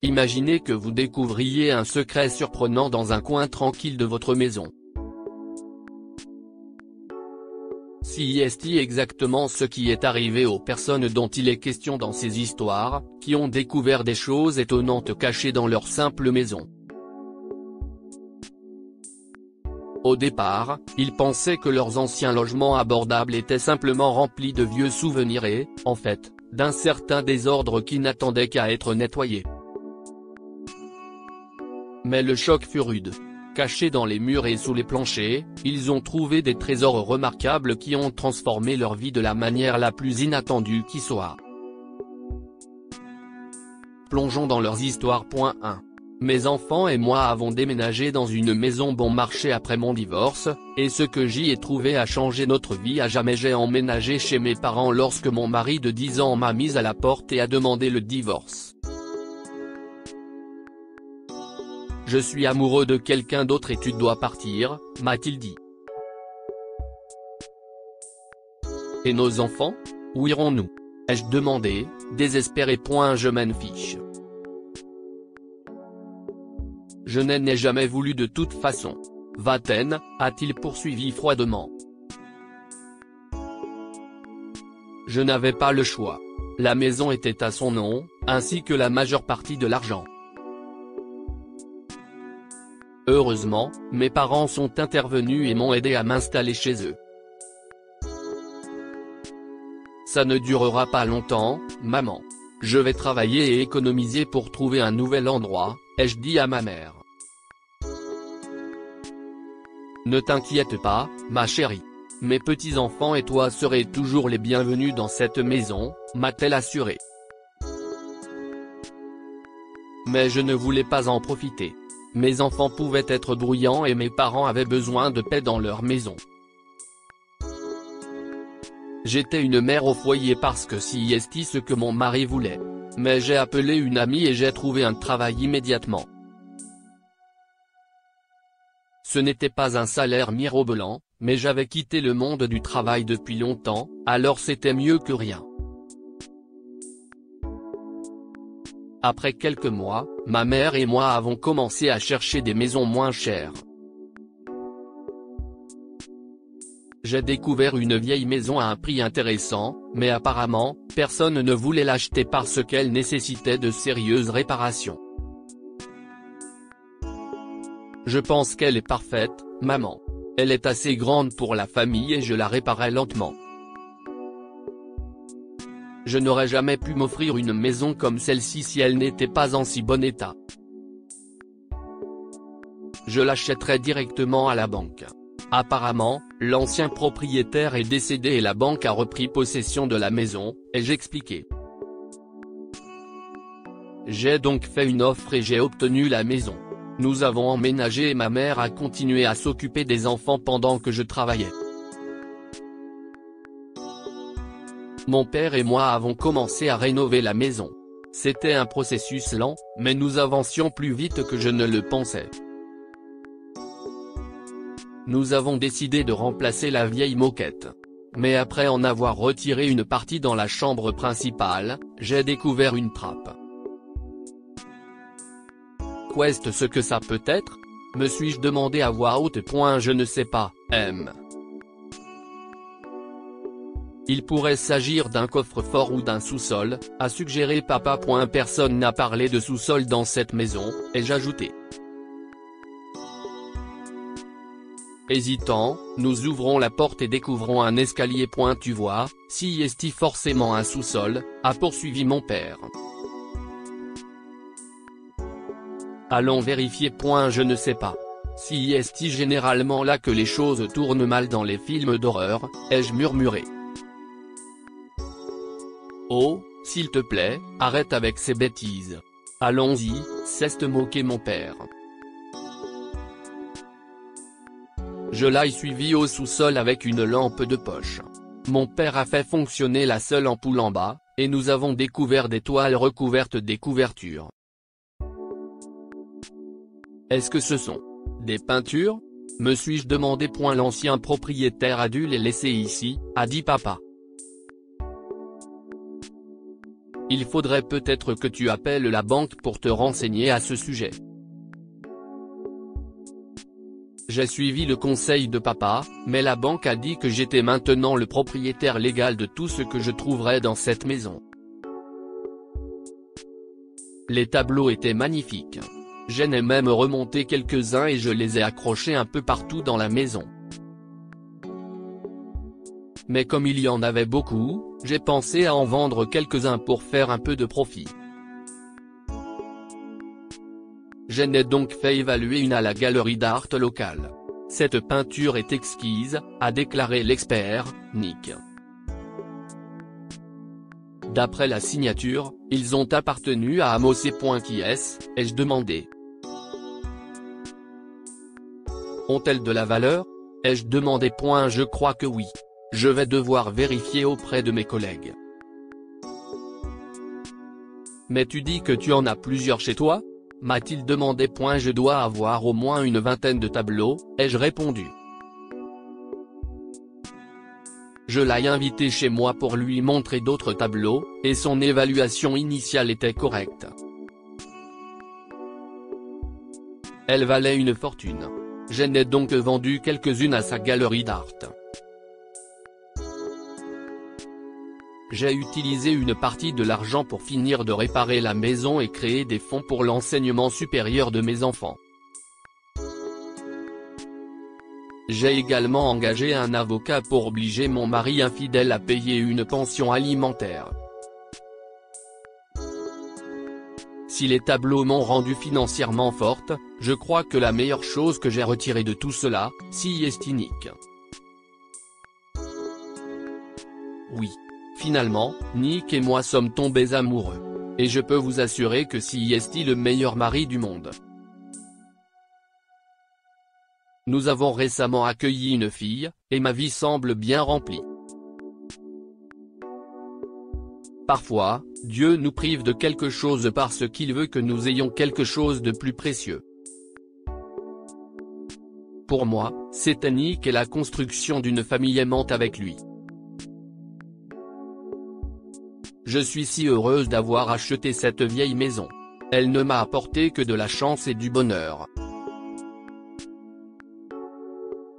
Imaginez que vous découvriez un secret surprenant dans un coin tranquille de votre maison. C'est exactement ce qui est arrivé aux personnes dont il est question dans ces histoires, qui ont découvert des choses étonnantes cachées dans leur simple maison. Au départ, ils pensaient que leurs anciens logements abordables étaient simplement remplis de vieux souvenirs et, en fait, d'un certain désordre qui n'attendait qu'à être nettoyé. Mais le choc fut rude. Cachés dans les murs et sous les planchers, ils ont trouvé des trésors remarquables qui ont transformé leur vie de la manière la plus inattendue qui soit. Plongeons dans leurs histoires. 1. Mes enfants et moi avons déménagé dans une maison bon marché après mon divorce, et ce que j'y ai trouvé a changé notre vie à jamais. J'ai emménagé chez mes parents lorsque mon mari de 10 ans m'a mise à la porte et a demandé le divorce. Je suis amoureux de quelqu'un d'autre et tu dois partir, m'a-t-il dit. Et nos enfants? Où irons-nous? Ai-je demandé, désespéré. Je m'en fiche. Je n'ai jamais voulu de toute façon. Va-t'en, a-t-il poursuivi froidement. Je n'avais pas le choix. La maison était à son nom, ainsi que la majeure partie de l'argent. Heureusement, mes parents sont intervenus et m'ont aidé à m'installer chez eux. Ça ne durera pas longtemps, maman. Je vais travailler et économiser pour trouver un nouvel endroit, ai-je dit à ma mère. Ne t'inquiète pas, ma chérie. Mes petits-enfants et toi serez toujours les bienvenus dans cette maison, m'a-t-elle assuré. Mais je ne voulais pas en profiter. Mes enfants pouvaient être bruyants et mes parents avaient besoin de paix dans leur maison. J'étais une mère au foyer parce que c'est ce que mon mari voulait. Mais j'ai appelé une amie et j'ai trouvé un travail immédiatement. Ce n'était pas un salaire mirobolant, mais j'avais quitté le monde du travail depuis longtemps, alors c'était mieux que rien. Après quelques mois, ma mère et moi avons commencé à chercher des maisons moins chères. J'ai découvert une vieille maison à un prix intéressant, mais apparemment, personne ne voulait l'acheter parce qu'elle nécessitait de sérieuses réparations. Je pense qu'elle est parfaite, maman. Elle est assez grande pour la famille et je la réparais lentement. Je n'aurais jamais pu m'offrir une maison comme celle-ci si elle n'était pas en si bon état. Je l'achèterais directement à la banque. Apparemment, l'ancien propriétaire est décédé et la banque a repris possession de la maison, ai-je expliqué. J'ai donc fait une offre et j'ai obtenu la maison. Nous avons emménagé et ma mère a continué à s'occuper des enfants pendant que je travaillais. Mon père et moi avons commencé à rénover la maison. C'était un processus lent, mais nous avancions plus vite que je ne le pensais. Nous avons décidé de remplacer la vieille moquette. Mais après en avoir retiré une partie dans la chambre principale, j'ai découvert une trappe. Qu'est-ce ce que ça peut être? Me suis-je demandé à voix haute. Je ne sais pas, Il pourrait s'agir d'un coffre-fort ou d'un sous-sol, a suggéré papa. Personne n'a parlé de sous-sol dans cette maison, ai-je ajouté. Hésitant, nous ouvrons la porte et découvrons un escalier. Tu vois, si est forcément un sous-sol, a poursuivi mon père. Allons vérifier. Je ne sais pas. Si est généralement là que les choses tournent mal dans les films d'horreur, ai-je murmuré. Oh, s'il te plaît, arrête avec ces bêtises. Allons-y, s'est moqué mon père. Je l'ai suivi au sous-sol avec une lampe de poche. Mon père a fait fonctionner la seule ampoule en bas, et nous avons découvert des toiles recouvertes des couvertures. Est-ce que ce sont des peintures? Me suis-je demandé. L'ancien propriétaire a dû les laisser ici, a dit papa. Il faudrait peut-être que tu appelles la banque pour te renseigner à ce sujet. J'ai suivi le conseil de papa, mais la banque a dit que j'étais maintenant le propriétaire légal de tout ce que je trouverais dans cette maison. Les tableaux étaient magnifiques. J'en ai même remonté quelques-uns et je les ai accrochés un peu partout dans la maison. Mais comme il y en avait beaucoup, j'ai pensé à en vendre quelques-uns pour faire un peu de profit. J'en ai donc fait évaluer une à la galerie d'art locale. Cette peinture est exquise, a déclaré l'expert, Nick. D'après la signature, ils ont appartenu à Amos et qui est-ce, ai-je demandé. Ont-elles de la valeur? Ai-je demandé. Je crois que oui. Je vais devoir vérifier auprès de mes collègues. Mais tu dis que tu en as plusieurs chez toi? M'a-t-il demandé. Je dois avoir au moins une vingtaine de tableaux, ai-je répondu. Je l'ai invité chez moi pour lui montrer d'autres tableaux, et son évaluation initiale était correcte. Elle valait une fortune. J'en ai donc vendu quelques-unes à sa galerie d'art. J'ai utilisé une partie de l'argent pour finir de réparer la maison et créer des fonds pour l'enseignement supérieur de mes enfants. J'ai également engagé un avocat pour obliger mon mari infidèle à payer une pension alimentaire. Si les tableaux m'ont rendu financièrement forte, je crois que la meilleure chose que j'ai retirée de tout cela, si est Nick. Oui. Finalement, Nick et moi sommes tombés amoureux. Et je peux vous assurer que si est le meilleur mari du monde. Nous avons récemment accueilli une fille, et ma vie semble bien remplie. Parfois, Dieu nous prive de quelque chose parce qu'il veut que nous ayons quelque chose de plus précieux. Pour moi, c'est Nick et la construction d'une famille aimante avec lui. Je suis si heureuse d'avoir acheté cette vieille maison. Elle ne m'a apporté que de la chance et du bonheur.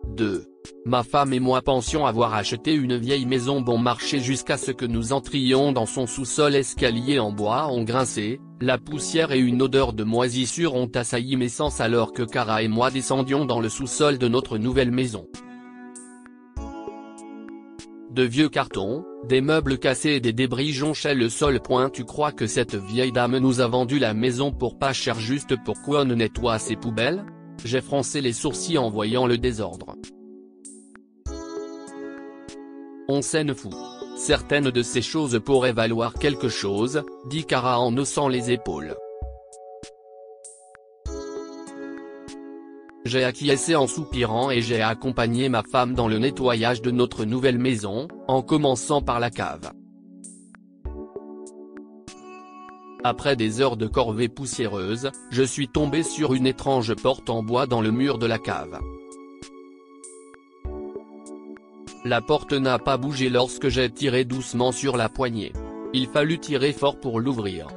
2. Ma femme et moi pensions avoir acheté une vieille maison bon marché jusqu'à ce que nous entrions dans son sous-sol. Escaliers en bois ont grincé, la poussière et une odeur de moisissure ont assailli mes sens alors que Cara et moi descendions dans le sous-sol de notre nouvelle maison. De vieux cartons, des meubles cassés et des débris jonchaient le sol. Tu crois que cette vieille dame nous a vendu la maison pour pas cher juste pour qu'on nettoie ses poubelles? J'ai froncé les sourcils en voyant le désordre. On s'en fout. Certaines de ces choses pourraient valoir quelque chose, dit Cara en haussant les épaules. J'ai acquiescé en soupirant et j'ai accompagné ma femme dans le nettoyage de notre nouvelle maison, en commençant par la cave. Après des heures de corvée poussiéreuse, je suis tombé sur une étrange porte en bois dans le mur de la cave. La porte n'a pas bougé lorsque j'ai tiré doucement sur la poignée. Il fallut tirer fort pour l'ouvrir.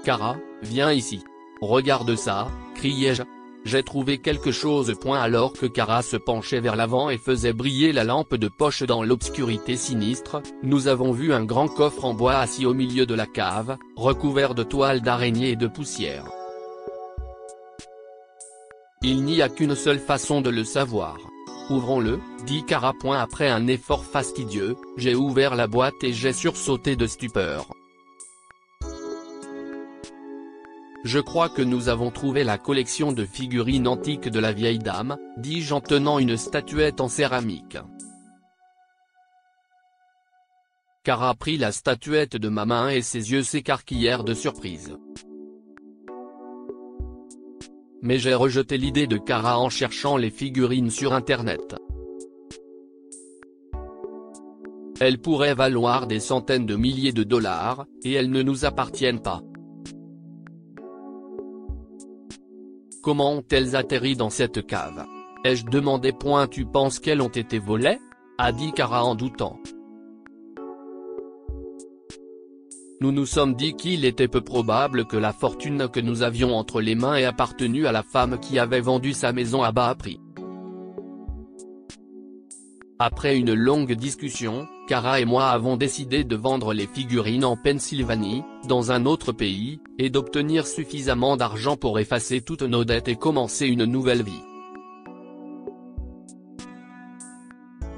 Cara, viens ici. Regarde ça, criai-je. J'ai trouvé quelque chose. Alors que Cara se penchait vers l'avant et faisait briller la lampe de poche dans l'obscurité sinistre, nous avons vu un grand coffre en bois assis au milieu de la cave, recouvert de toiles d'araignée et de poussière. Il n'y a qu'une seule façon de le savoir. Ouvrons-le, dit Cara. Après un effort fastidieux, j'ai ouvert la boîte et j'ai sursauté de stupeur. Je crois que nous avons trouvé la collection de figurines antiques de la vieille dame, dis-je en tenant une statuette en céramique. Cara prit la statuette de ma main et ses yeux s'écarquillèrent de surprise. Mais j'ai rejeté l'idée de Cara en cherchant les figurines sur internet. Elles pourraient valoir des centaines de milliers de dollars, et elles ne nous appartiennent pas. Comment ont-elles atterri dans cette cave? Ai-je demandé. Tu penses qu'elles ont été volées? A dit Cara en doutant. Nous nous sommes dit qu'il était peu probable que la fortune que nous avions entre les mains ait appartenu à la femme qui avait vendu sa maison à bas prix. Après une longue discussion, Kara et moi avons décidé de vendre les figurines en Pennsylvanie, dans un autre pays, et d'obtenir suffisamment d'argent pour effacer toutes nos dettes et commencer une nouvelle vie.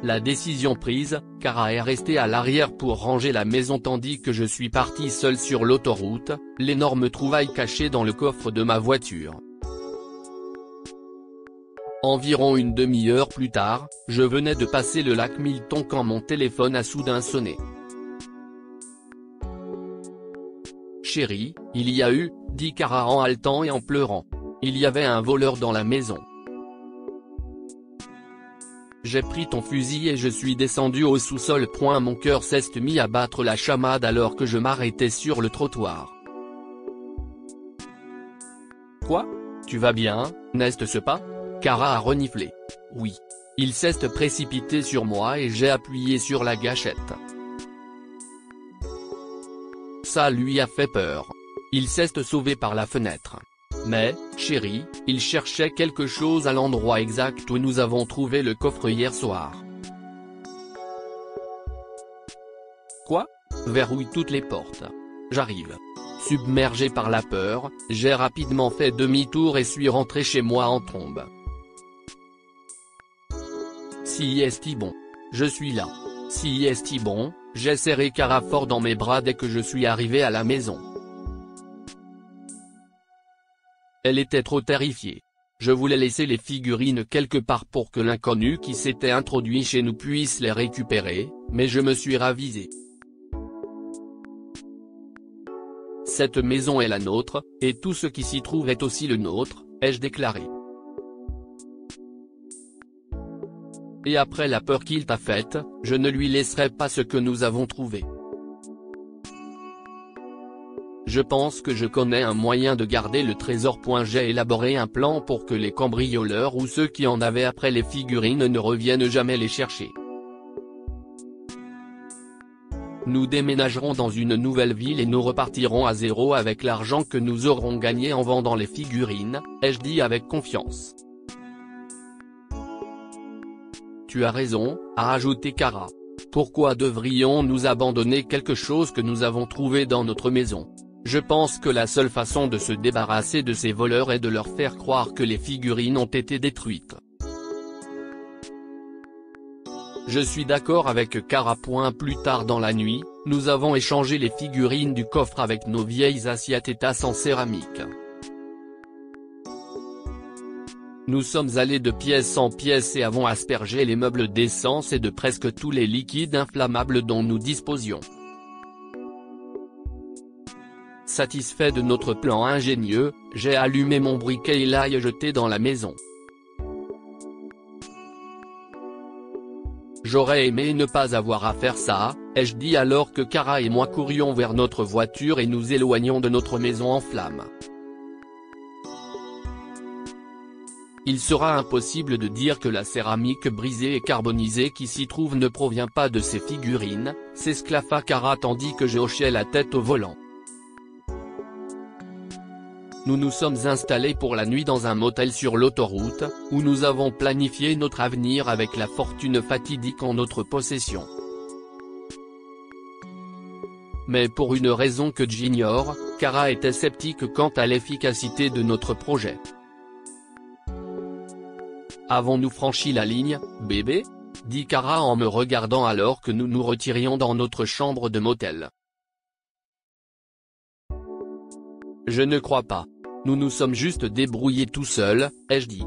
La décision prise, Kara est restée à l'arrière pour ranger la maison tandis que je suis parti seul sur l'autoroute, l'énorme trouvaille cachée dans le coffre de ma voiture. Environ une demi-heure plus tard, je venais de passer le lac Milton quand mon téléphone a soudain sonné. « Chérie, il y a eu », dit Kara en haletant et en pleurant. « Il y avait un voleur dans la maison. J'ai pris ton fusil et je suis descendu au sous-sol. Mon cœur s'est mis à battre la chamade alors que je m'arrêtais sur le trottoir. »« Quoi ? Tu vas bien, n'est-ce pas ?» Kara a reniflé. « Oui. » Il s'est précipité sur moi et j'ai appuyé sur la gâchette. Ça lui a fait peur. Il s'est sauvé par la fenêtre. Mais, chérie, il cherchait quelque chose à l'endroit exact où nous avons trouvé le coffre hier soir. Quoi ? Verrouille toutes les portes. J'arrive. Submergé par la peur, j'ai rapidement fait demi-tour et suis rentré chez moi en trombe. Si est-il bon. Je suis là. Si est-il bon, j'ai serré Kara fort dans mes bras dès que je suis arrivé à la maison. Elle était trop terrifiée. Je voulais laisser les figurines quelque part pour que l'inconnu qui s'était introduit chez nous puisse les récupérer, mais je me suis ravisé. Cette maison est la nôtre, et tout ce qui s'y trouve est aussi le nôtre, ai-je déclaré. Et après la peur qu'il t'a faite, je ne lui laisserai pas ce que nous avons trouvé. Je pense que je connais un moyen de garder le trésor. J'ai élaboré un plan pour que les cambrioleurs ou ceux qui en avaient après les figurines ne reviennent jamais les chercher. Nous déménagerons dans une nouvelle ville et nous repartirons à zéro avec l'argent que nous aurons gagné en vendant les figurines, ai-je dit avec confiance. Tu as raison, a ajouté Kara. Pourquoi devrions-nous abandonner quelque chose que nous avons trouvé dans notre maison ? Je pense que la seule façon de se débarrasser de ces voleurs est de leur faire croire que les figurines ont été détruites. Je suis d'accord avec Kara. Plus tard dans la nuit, nous avons échangé les figurines du coffre avec nos vieilles assiettes et tasses en céramique. Nous sommes allés de pièce en pièce et avons aspergé les meubles d'essence et de presque tous les liquides inflammables dont nous disposions. Satisfait de notre plan ingénieux, j'ai allumé mon briquet et l'ai jeté dans la maison. J'aurais aimé ne pas avoir à faire ça, ai-je dit alors que Kara et moi courions vers notre voiture et nous éloignions de notre maison en flammes. Il sera impossible de dire que la céramique brisée et carbonisée qui s'y trouve ne provient pas de ces figurines, s'esclaffa Kara tandis que je hochais la tête au volant. Nous nous sommes installés pour la nuit dans un motel sur l'autoroute, où nous avons planifié notre avenir avec la fortune fatidique en notre possession. Mais pour une raison que j'ignore, Kara était sceptique quant à l'efficacité de notre projet. Avons-nous franchi la ligne, bébé ? dit Kara en me regardant alors que nous nous retirions dans notre chambre de motel. Je ne crois pas. Nous nous sommes juste débrouillés tout seuls, ai-je dit.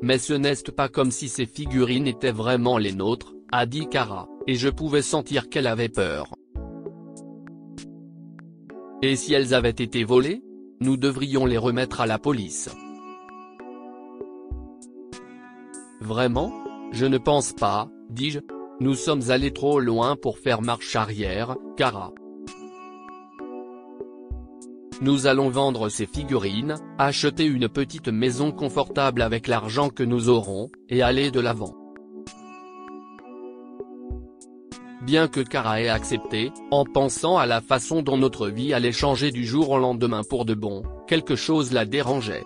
Mais ce n'est pas comme si ces figurines étaient vraiment les nôtres, a dit Kara, et je pouvais sentir qu'elle avait peur. Et si elles avaient été volées ? Nous devrions les remettre à la police. Vraiment ? Je ne pense pas, dis-je. Nous sommes allés trop loin pour faire marche arrière, Kara. Nous allons vendre ces figurines, acheter une petite maison confortable avec l'argent que nous aurons, et aller de l'avant. bien que Kara ait accepté, en pensant à la façon dont notre vie allait changer du jour au lendemain pour de bon, quelque chose la dérangeait.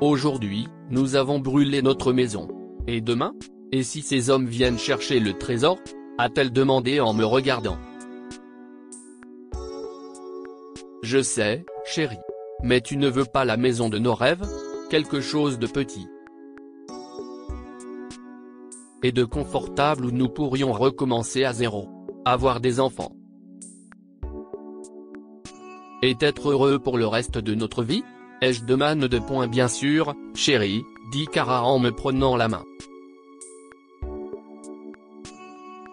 Aujourd'hui, nous avons brûlé notre maison. Et demain? Et si ces hommes viennent chercher le trésor? A-t-elle demandé en me regardant. Je sais, chérie. Mais tu ne veux pas la maison de nos rêves? Quelque chose de petit et de confortable où nous pourrions recommencer à zéro. Avoir des enfants. Et être heureux pour le reste de notre vie? Ai-je demande de point bien sûr, chérie, dit Kara en me prenant la main.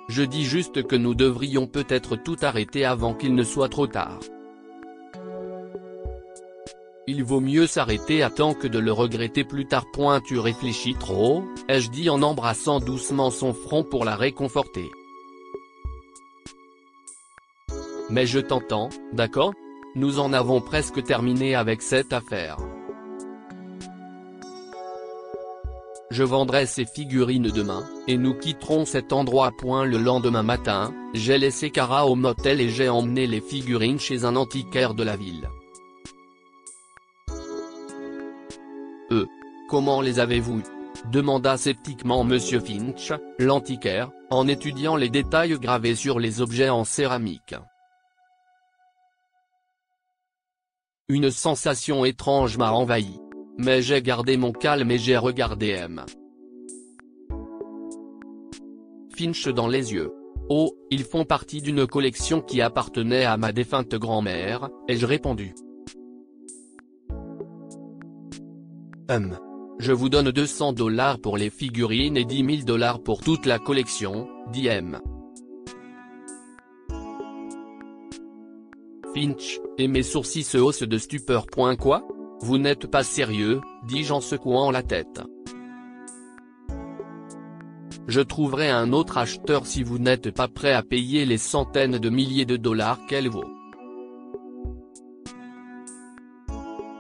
Je dis juste que nous devrions peut-être tout arrêter avant qu'il ne soit trop tard. Il vaut mieux s'arrêter à temps que de le regretter plus tard. Tu réfléchis trop, ai-je dit en embrassant doucement son front pour la réconforter. Mais je t'entends, d'accord? Nous en avons presque terminé avec cette affaire. Je vendrai ces figurines demain, et nous quitterons cet endroit. Le lendemain matin, j'ai laissé Kara au motel et j'ai emmené les figurines chez un antiquaire de la ville. Comment les avez-vous eues? Demanda sceptiquement Monsieur Finch, l'antiquaire, en étudiant les détails gravés sur les objets en céramique. Une sensation étrange m'a envahi. Mais j'ai gardé mon calme et j'ai regardé M. Finch dans les yeux. Oh, ils font partie d'une collection qui appartenait à ma défunte grand-mère, ai-je répondu. Je vous donne $200 pour les figurines et $10 000 pour toute la collection, dit M. Finch, et mes sourcils se haussent de stupeur. Quoi? Vous n'êtes pas sérieux, dis-je en secouant la tête. Je trouverai un autre acheteur si vous n'êtes pas prêt à payer les centaines de milliers de dollars qu'elle vaut.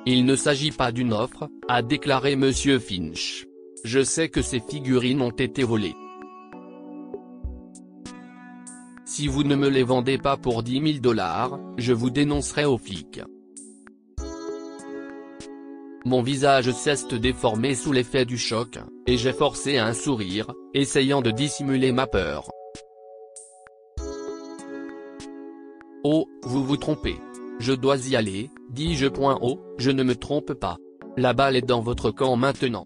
Il ne s'agit pas d'une offre, a déclaré Monsieur Finch. Je sais que ces figurines ont été volées. Si vous ne me les vendez pas pour $10 000, je vous dénoncerai aux flics. Mon visage s'est déformé sous l'effet du choc, et j'ai forcé un sourire, essayant de dissimuler ma peur. Oh, vous vous trompez. Je dois y aller, dis-je. Oh, je ne me trompe pas. La balle est dans votre camp maintenant.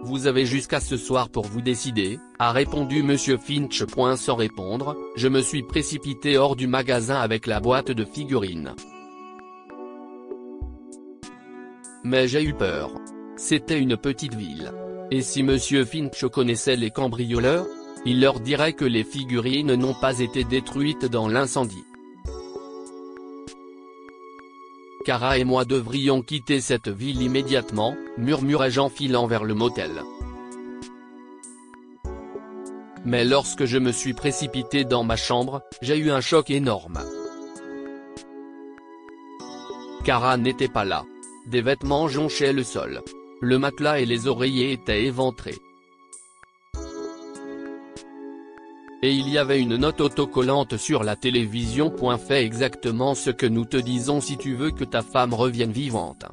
Vous avez jusqu'à ce soir pour vous décider, a répondu Monsieur Finch. Sans répondre, je me suis précipité hors du magasin avec la boîte de figurines. Mais j'ai eu peur. C'était une petite ville. Et si Monsieur Finch connaissait les cambrioleurs? Il leur dirait que les figurines n'ont pas été détruites dans l'incendie. Kara et moi devrions quitter cette ville immédiatement, murmurai-je en filant vers le motel. Mais lorsque je me suis précipité dans ma chambre, j'ai eu un choc énorme. Kara n'était pas là. Des vêtements jonchaient le sol. Le matelas et les oreillers étaient éventrés. Et il y avait une note autocollante sur la télévision. Fais exactement ce que nous te disons si tu veux que ta femme revienne vivante.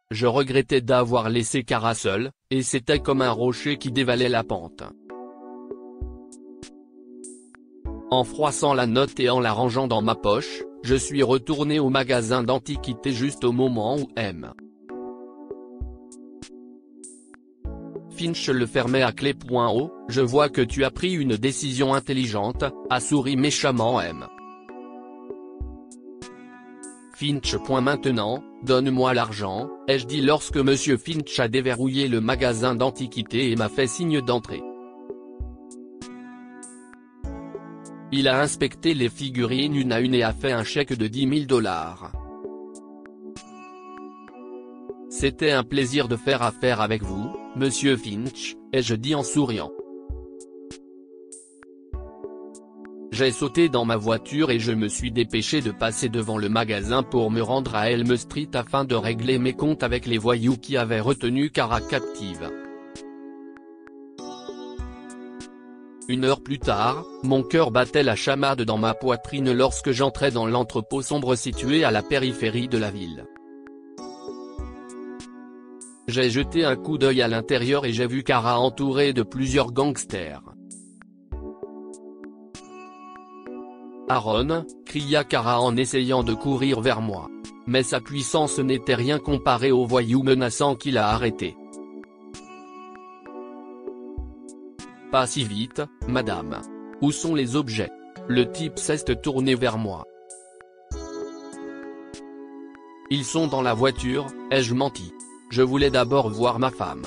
Je regrettais d'avoir laissé Kara seule, et c'était comme un rocher qui dévalait la pente. En froissant la note et en la rangeant dans ma poche, je suis retourné au magasin d'antiquités juste au moment où M. Finch le fermait à clé. Oh, je vois que tu as pris une décision intelligente, a souri méchamment M. Finch. Maintenant, donne-moi l'argent, ai-je dit lorsque Monsieur Finch a déverrouillé le magasin d'antiquités et m'a fait signe d'entrer. Il a inspecté les figurines une à une et a fait un chèque de $10 000. C'était un plaisir de faire affaire avec vous, Monsieur Finch, ai-je dit en souriant. J'ai sauté dans ma voiture et je me suis dépêché de passer devant le magasin pour me rendre à Elm Street afin de régler mes comptes avec les voyous qui avaient retenu Kara captive. Une heure plus tard, mon cœur battait la chamade dans ma poitrine lorsque j'entrais dans l'entrepôt sombre situé à la périphérie de la ville. J'ai jeté un coup d'œil à l'intérieur et j'ai vu Kara entourée de plusieurs gangsters. Aaron, cria Kara en essayant de courir vers moi. Mais sa puissance n'était rien comparée aux voyous menaçants qui l'a arrêté. Pas si vite, madame. Où sont les objets? Le type s'est tourné vers moi. Ils sont dans la voiture, ai-je menti. Je voulais d'abord voir ma femme.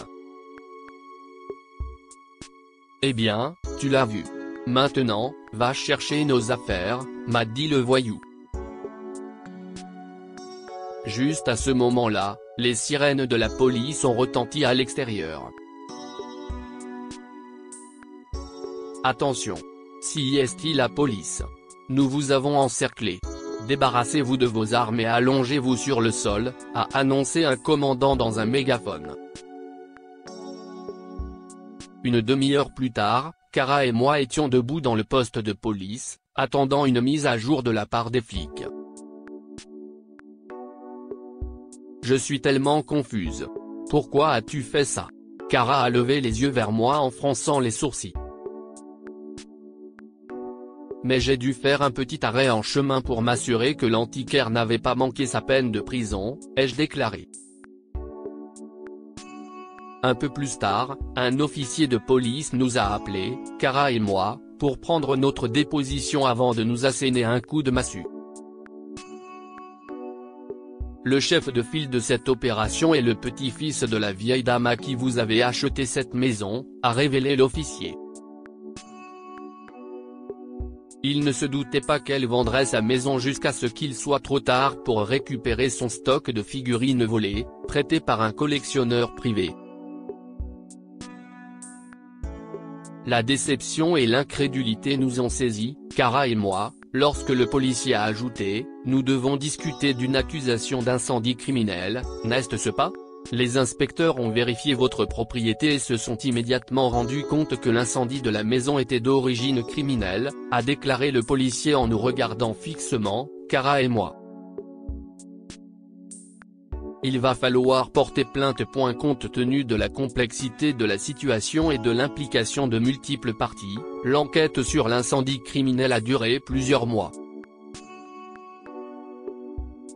Eh bien, tu l'as vu. Maintenant, va chercher nos affaires, m'a dit le voyou. Juste à ce moment-là, les sirènes de la police ont retenti à l'extérieur. Attention. Si est-il la police? Nous vous avons encerclé. Débarrassez-vous de vos armes et allongez-vous sur le sol, a annoncé un commandant dans un mégaphone. Une demi-heure plus tard, Kara et moi étions debout dans le poste de police, attendant une mise à jour de la part des flics. Je suis tellement confuse. Pourquoi as-tu fait ça? Kara a levé les yeux vers moi en fronçant les sourcils. Mais j'ai dû faire un petit arrêt en chemin pour m'assurer que l'antiquaire n'avait pas manqué sa peine de prison, ai-je déclaré. Un peu plus tard, un officier de police nous a appelés, Kara et moi, pour prendre notre déposition avant de nous asséner un coup de massue. Le chef de file de cette opération est le petit-fils de la vieille dame à qui vous avez acheté cette maison, a révélé l'officier. Il ne se doutait pas qu'elle vendrait sa maison jusqu'à ce qu'il soit trop tard pour récupérer son stock de figurines volées, prêtées par un collectionneur privé. La déception et l'incrédulité nous ont saisis, Kara et moi, lorsque le policier a ajouté « Nous devons discuter d'une accusation d'incendie criminel, n'est-ce pas ? Les inspecteurs ont vérifié votre propriété et se sont immédiatement rendus compte que l'incendie de la maison était d'origine criminelle », a déclaré le policier en nous regardant fixement, Kara et moi. Il va falloir porter plainte. Compte tenu de la complexité de la situation et de l'implication de multiples parties, l'enquête sur l'incendie criminel a duré plusieurs mois.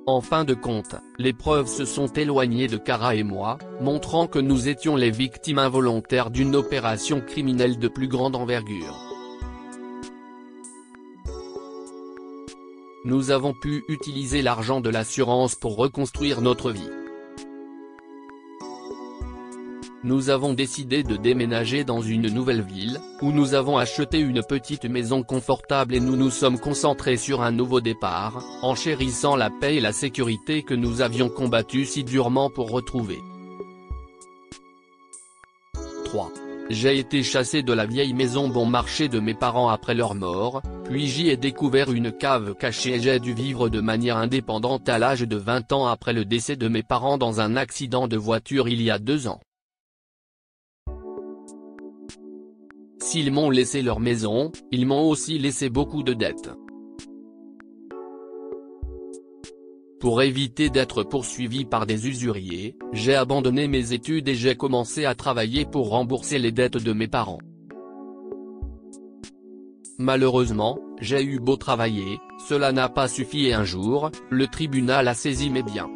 En fin de compte, les preuves se sont éloignées de Kara et moi, montrant que nous étions les victimes involontaires d'une opération criminelle de plus grande envergure. Nous avons pu utiliser l'argent de l'assurance pour reconstruire notre vie. Nous avons décidé de déménager dans une nouvelle ville, où nous avons acheté une petite maison confortable et nous nous sommes concentrés sur un nouveau départ, en chérissant la paix et la sécurité que nous avions combattu si durement pour retrouver. 3. J'ai été chassé de la vieille maison bon marché de mes parents après leur mort, puis j'y ai découvert une cave cachée et j'ai dû vivre de manière indépendante à l'âge de 20 ans après le décès de mes parents dans un accident de voiture il y a 2 ans. S'ils m'ont laissé leur maison, ils m'ont aussi laissé beaucoup de dettes. Pour éviter d'être poursuivi par des usuriers, j'ai abandonné mes études et j'ai commencé à travailler pour rembourser les dettes de mes parents. Malheureusement, j'ai eu beau travailler, cela n'a pas suffi et un jour, le tribunal a saisi mes biens.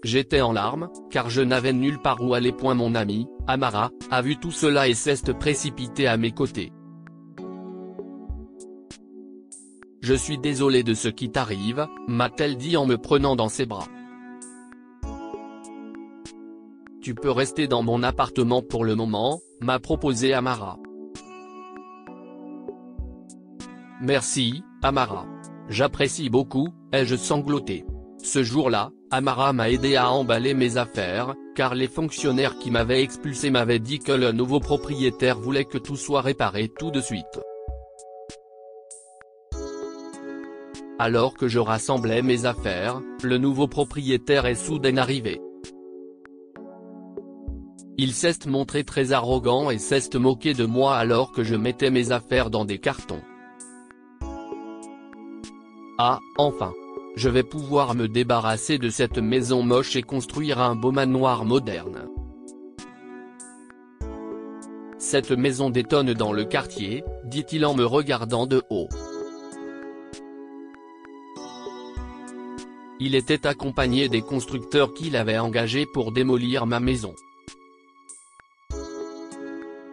J'étais en larmes, car je n'avais nulle part où aller. Mon ami, Amara, a vu tout cela et s'est précipité à mes côtés. Je suis désolé de ce qui t'arrive, m'a-t-elle dit en me prenant dans ses bras. Tu peux rester dans mon appartement pour le moment, m'a proposé Amara. Merci, Amara. J'apprécie beaucoup, ai-je sangloté. Ce jour-là, Amara m'a aidé à emballer mes affaires, car les fonctionnaires qui m'avaient expulsé m'avaient dit que le nouveau propriétaire voulait que tout soit réparé tout de suite. Alors que je rassemblais mes affaires, le nouveau propriétaire est soudain arrivé. Il s'est montré très arrogant et s'est moqué de moi alors que je mettais mes affaires dans des cartons. Ah, enfin! Je vais pouvoir me débarrasser de cette maison moche et construire un beau manoir moderne. Cette maison détonne dans le quartier, dit-il en me regardant de haut. Il était accompagné des constructeurs qu'il avait engagés pour démolir ma maison.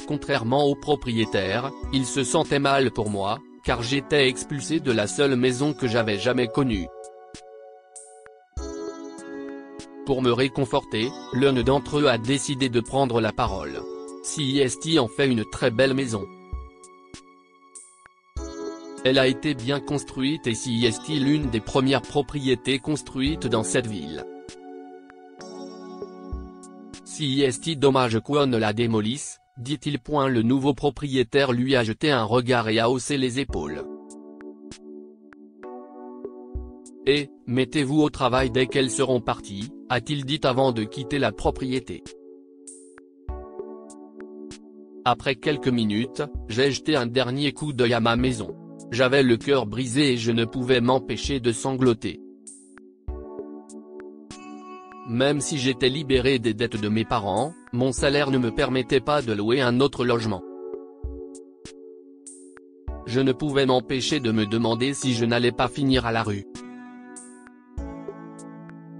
Contrairement au propriétaire, il se sentait mal pour moi, car j'étais expulsé de la seule maison que j'avais jamais connue. Pour me réconforter, l'un d'entre eux a décidé de prendre la parole. CIST en fait une très belle maison. Elle a été bien construite et CIST l'une des premières propriétés construites dans cette ville. CIST dommage qu'on ne la démolisse, dit-il. Le nouveau propriétaire lui a jeté un regard et a haussé les épaules. Et, mettez-vous au travail dès qu'elles seront parties, a-t-il dit avant de quitter la propriété. Après quelques minutes, j'ai jeté un dernier coup d'œil à ma maison. J'avais le cœur brisé et je ne pouvais m'empêcher de sangloter. Même si j'étais libéré des dettes de mes parents, mon salaire ne me permettait pas de louer un autre logement. Je ne pouvais m'empêcher de me demander si je n'allais pas finir à la rue.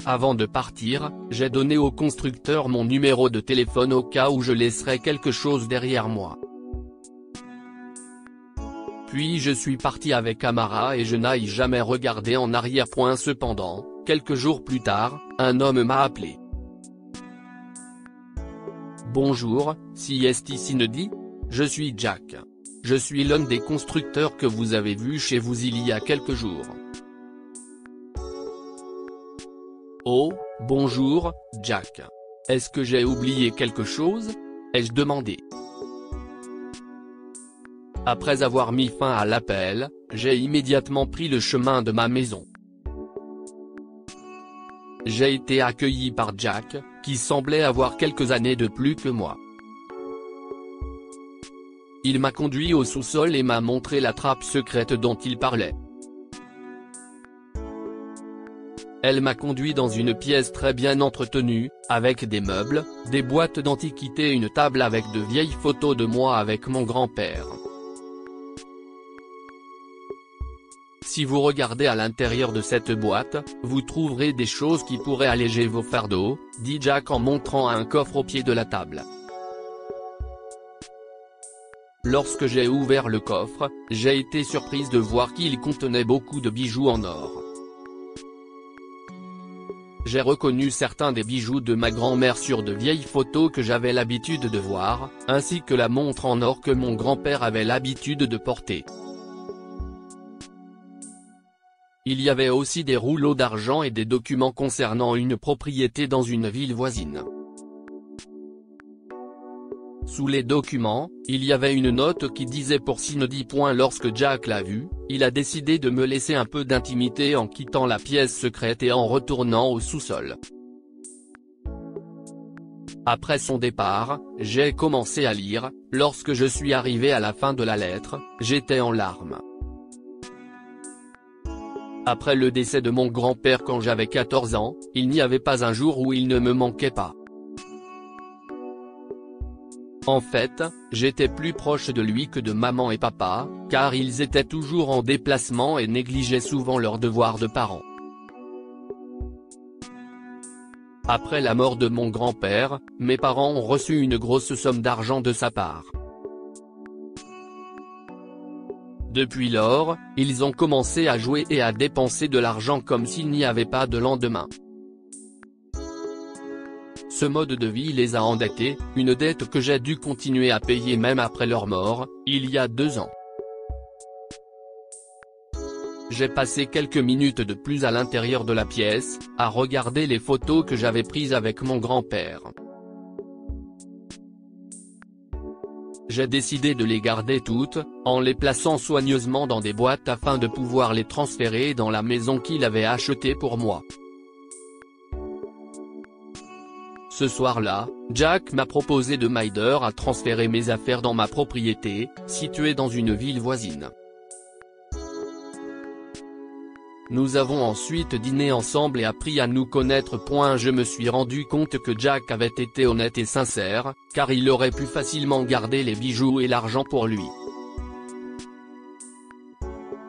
Avant de partir, j'ai donné au constructeur mon numéro de téléphone au cas où je laisserais quelque chose derrière moi. Puis je suis parti avec Amara et je n'ai jamais regardé en arrière. Cependant, quelques jours plus tard, un homme m'a appelé. Bonjour, CIST Cindy. Je suis Jack. Je suis l'un des constructeurs que vous avez vu chez vous il y a quelques jours. Oh, bonjour, Jack. Est-ce que j'ai oublié quelque chose? Ai-je demandé. Après avoir mis fin à l'appel, j'ai immédiatement pris le chemin de ma maison. J'ai été accueilli par Jack, qui semblait avoir quelques années de plus que moi. Il m'a conduit au sous-sol et m'a montré la trappe secrète dont il parlait. Elle m'a conduit dans une pièce très bien entretenue, avec des meubles, des boîtes d'antiquités et une table avec de vieilles photos de moi avec mon grand-père. Si vous regardez à l'intérieur de cette boîte, vous trouverez des choses qui pourraient alléger vos fardeaux, dit Jack en montrant un coffre au pied de la table. Lorsque j'ai ouvert le coffre, j'ai été surprise de voir qu'il contenait beaucoup de bijoux en or. J'ai reconnu certains des bijoux de ma grand-mère sur de vieilles photos que j'avais l'habitude de voir, ainsi que la montre en or que mon grand-père avait l'habitude de porter. Il y avait aussi des rouleaux d'argent et des documents concernant une propriété dans une ville voisine. Sous les documents, il y avait une note qui disait pour Cindy. Lorsque Jack l'a vu, il a décidé de me laisser un peu d'intimité en quittant la pièce secrète et en retournant au sous-sol. Après son départ, j'ai commencé à lire. Lorsque je suis arrivé à la fin de la lettre, j'étais en larmes. Après le décès de mon grand-père quand j'avais 14 ans, il n'y avait pas un jour où il ne me manquait pas. En fait, j'étais plus proche de lui que de maman et papa, car ils étaient toujours en déplacement et négligeaient souvent leurs devoirs de parents. Après la mort de mon grand-père, mes parents ont reçu une grosse somme d'argent de sa part. Depuis lors, ils ont commencé à jouer et à dépenser de l'argent comme s'il n'y avait pas de lendemain. Ce mode de vie les a endettés, une dette que j'ai dû continuer à payer même après leur mort, il y a 2 ans. J'ai passé quelques minutes de plus à l'intérieur de la pièce, à regarder les photos que j'avais prises avec mon grand-père. J'ai décidé de les garder toutes, en les plaçant soigneusement dans des boîtes afin de pouvoir les transférer dans la maison qu'il avait achetée pour moi. Ce soir-là, Jack m'a proposé de m'aider à transférer mes affaires dans ma propriété, située dans une ville voisine. Nous avons ensuite dîné ensemble et appris à nous connaître. Je me suis rendu compte que Jack avait été honnête et sincère, car il aurait pu facilement garder les bijoux et l'argent pour lui.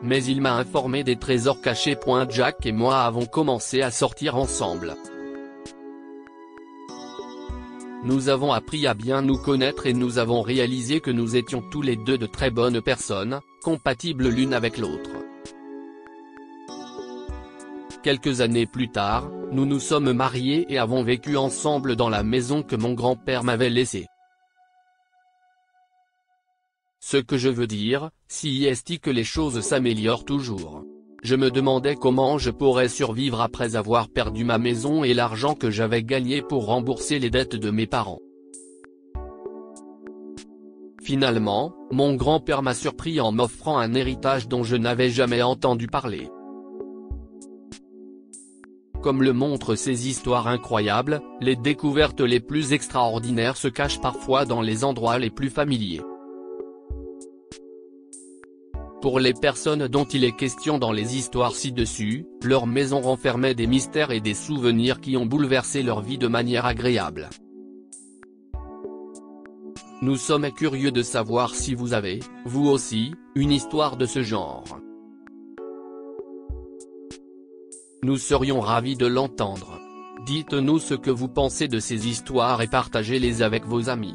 Mais il m'a informé des trésors cachés. Jack et moi avons commencé à sortir ensemble. Nous avons appris à bien nous connaître et nous avons réalisé que nous étions tous les deux de très bonnes personnes, compatibles l'une avec l'autre. Quelques années plus tard, nous nous sommes mariés et avons vécu ensemble dans la maison que mon grand-père m'avait laissée. Ce que je veux dire, si est que les choses s'améliorent toujours. Je me demandais comment je pourrais survivre après avoir perdu ma maison et l'argent que j'avais gagné pour rembourser les dettes de mes parents. Finalement, mon grand-père m'a surpris en m'offrant un héritage dont je n'avais jamais entendu parler. Comme le montrent ces histoires incroyables, les découvertes les plus extraordinaires se cachent parfois dans les endroits les plus familiers. Pour les personnes dont il est question dans les histoires ci-dessus, leur maison renfermait des mystères et des souvenirs qui ont bouleversé leur vie de manière agréable. Nous sommes curieux de savoir si vous avez, vous aussi, une histoire de ce genre. Nous serions ravis de l'entendre. Dites-nous ce que vous pensez de ces histoires et partagez-les avec vos amis.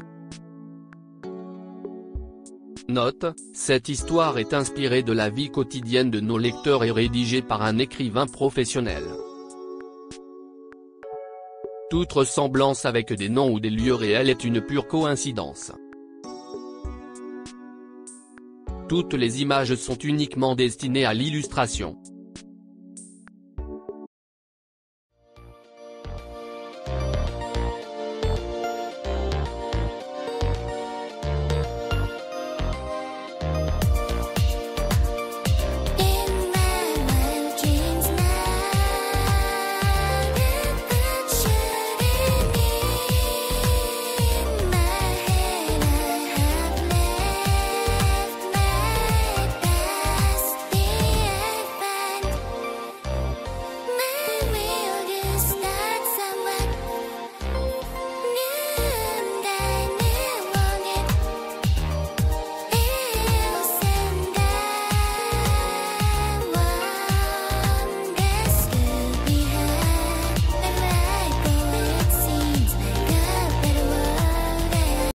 Note, cette histoire est inspirée de la vie quotidienne de nos lecteurs et rédigée par un écrivain professionnel. Toute ressemblance avec des noms ou des lieux réels est une pure coïncidence. Toutes les images sont uniquement destinées à l'illustration.